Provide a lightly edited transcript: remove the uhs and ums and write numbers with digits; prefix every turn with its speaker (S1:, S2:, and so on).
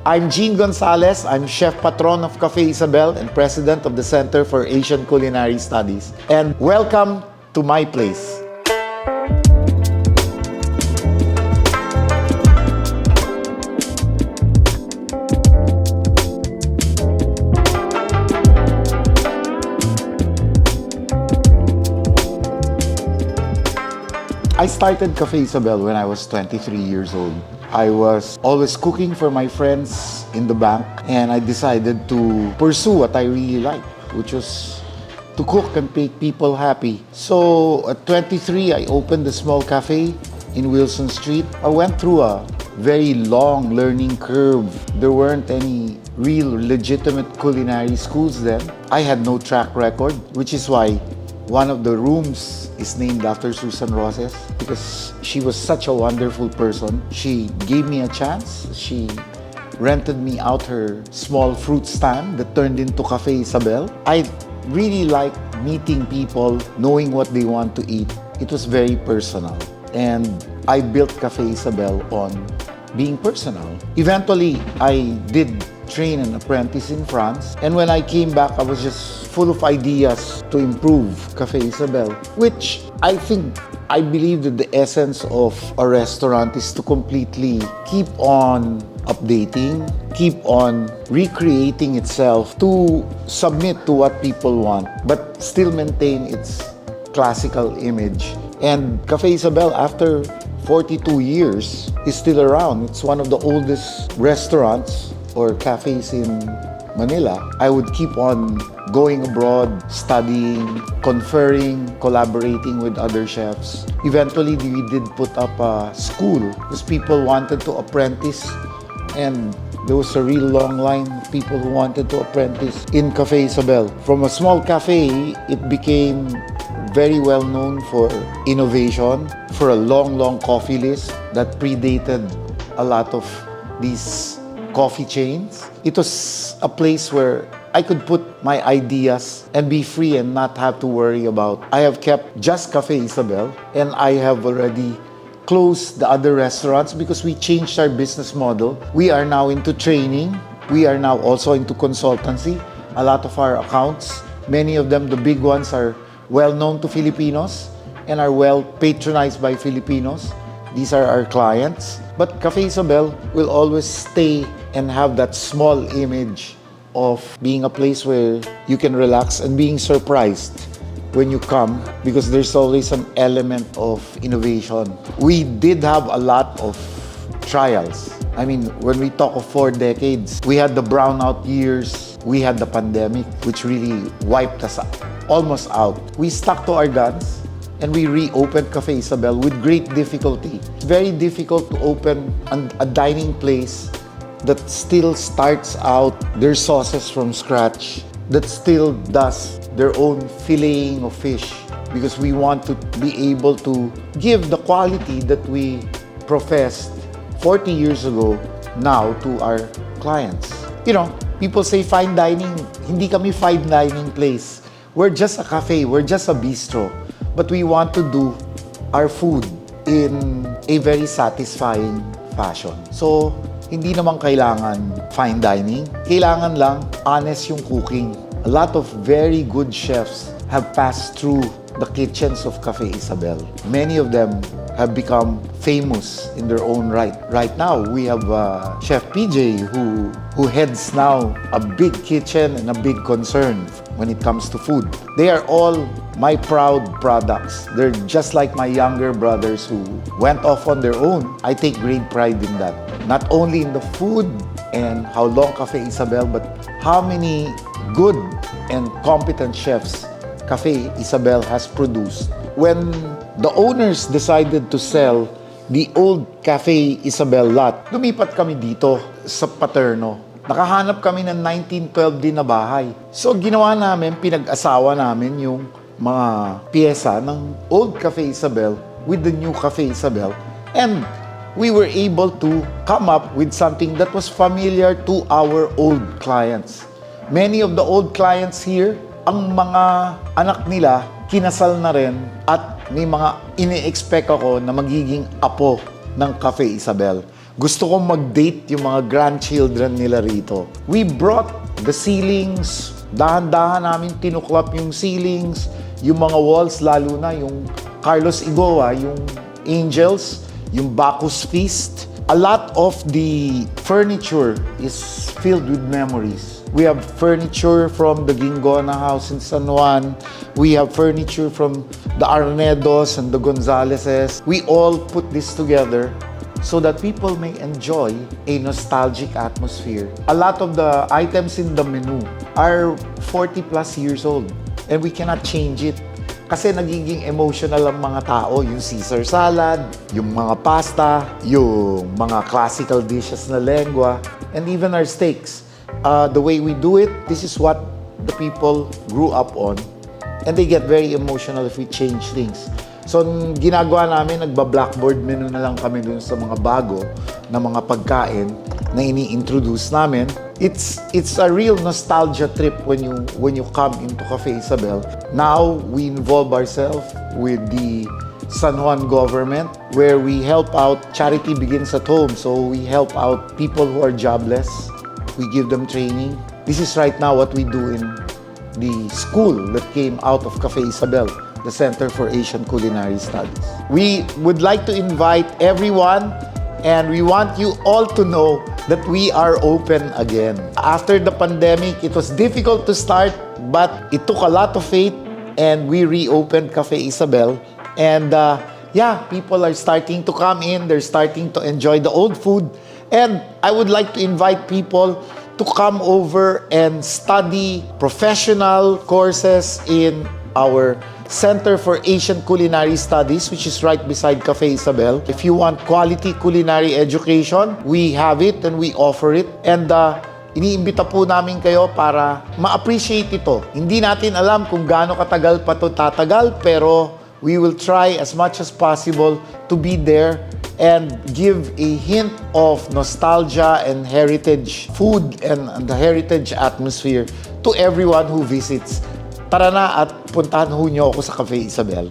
S1: I'm Gene Gonzalez. I'm Chef Patron of Cafe Isabel and President of the Center for Asian Culinary Studies. And welcome to my place. I started Cafe Isabel when I was 23 years old. I was always cooking for my friends in the bank, and I decided to pursue what I really like, which was to cook and make people happy. So at 23, I opened a small cafe in Wilson Street. I went through a very long learning curve. There weren't any real legitimate culinary schools then. I had no track record, which is why one of the rooms is named after Susan Roses, because she was such a wonderful person. She gave me a chance. She rented me out her small fruit stand that turned into Cafe Isabel. I really like meeting people, knowing what they want to eat. It was very personal. And I built Cafe Isabel on being personal. Eventually, I did train an apprentice in France. And when I came back, I was just full of ideas to improve Cafe Isabel, which I believe that the essence of a restaurant is to completely keep on updating, keep on recreating itself to submit to what people want, but still maintain its classical image. And Cafe Isabel, after 42 years, is still around. It's one of the oldest restaurants or cafes in Manila. I would keep on going abroad, studying, conferring, collaborating with other chefs. Eventually, we did put up a school because people wanted to apprentice, and there was a real long line of people who wanted to apprentice in Cafe Isabel. From a small cafe, it became very well known for innovation, for a long coffee list that predated a lot of these coffee chains. It was a place where I could put my ideas and be free and not have to worry about. I have kept just Cafe Isabel, and I have already closed the other restaurants because we changed our business model. We are now into training. We are now also into consultancy. A lot of our accounts, many of them, the big ones, are well known to Filipinos and are well patronized by Filipinos. These are our clients. But Cafe Isabel will always stay and have that small image of being a place where you can relax and being surprised when you come, because there's always an element of innovation. We did have a lot of trials. I mean, when we talk of 4 decades, we had the brownout years, we had the pandemic, which really wiped us almost out. We stuck to our guns, and we reopened Cafe Isabel with great difficulty. It's very difficult to open a dining place that still starts out their sauces from scratch, that still does their own filleting of fish, because we want to be able to give the quality that we professed 40 years ago now to our clients. You know, people say fine dining. Hindi kami fine dining place. We're just a cafe, we're just a bistro. But we want to do our food in a very satisfying fashion. So, hindi naman kailangan fine dining. Kailangan lang honest yung cooking. A lot of very good chefs have passed through the kitchens of Cafe Isabel. Many of them have become famous in their own right. Right now, we have Chef PJ who heads now a big kitchen and a big concern when it comes to food. They are all my proud products. They're just like my younger brothers who went off on their own. I take great pride in that. Not only in the food and how long Cafe Isabel, but how many good and competent chefs Cafe Isabel has produced. When the owners decided to sell the old Cafe Isabel lot, lumipat kami dito sa Paterno. Nakahanap kami ng 1912 din na bahay. So ginawa namin, pinag-asawa namin yung mga piyesa ng old Cafe Isabel with the new Cafe Isabel. And we were able to come up with something that was familiar to our old clients. Many of the old clients here, ang mga anak nila, kinasal na rin at may mga ini-expect ako na magiging apo ng Cafe Isabel. Gusto kong mag-date yung mga grandchildren nila rito. We brought the ceilings, dahan-dahan namin tinuklap yung ceilings, yung mga walls, lalo na yung Carlos Igoa, yung Angels, yung Bacchus Feast. A lot of the furniture is filled with memories. We have furniture from the Gingona house in San Juan. We have furniture from the Arnedos and the Gonzaleses. We all put this together so that people may enjoy a nostalgic atmosphere. A lot of the items in the menu are 40 plus years old and we cannot change it. Kasi nagiging emotional ang mga tao, yung Caesar salad, yung mga pasta, yung mga classical dishes na lengua, and even our steaks. The way we do it, this is what the people grew up on, and they get very emotional if we change things. So, ginagawa namin, nagba-blackboard menu na lang kami dun sa mga bago na mga pagkain na ini-introduce namin. It's a real nostalgia trip when you come into Cafe Isabel. Now, we involve ourselves with the San Juan government where we help out. Charity begins at home, so we help out people who are jobless. We give them training. This is right now what we do in the school that came out of Cafe Isabel, the Center for Asian Culinary Studies. We would like to invite everyone, and we want you all to know that we are open again. After the pandemic, it was difficult to start, but it took a lot of faith, and we reopened Cafe Isabel. And people are starting to come in. They're starting to enjoy the old food. And I would like to invite people to come over and study professional courses in our Center for Asian Culinary Studies, which is right beside Cafe Isabel. If you want quality culinary education, we have it and we offer it. And iniimbita po namin kayo para ma-appreciate ito. Hindi natin alam kung gaano katagal pa ito tatagal, pero we will try as much as possible to be there and give a hint of nostalgia and heritage food and the heritage atmosphere to everyone who visits. Tara na at puntahan ho niyo ako sa Cafe Isabel.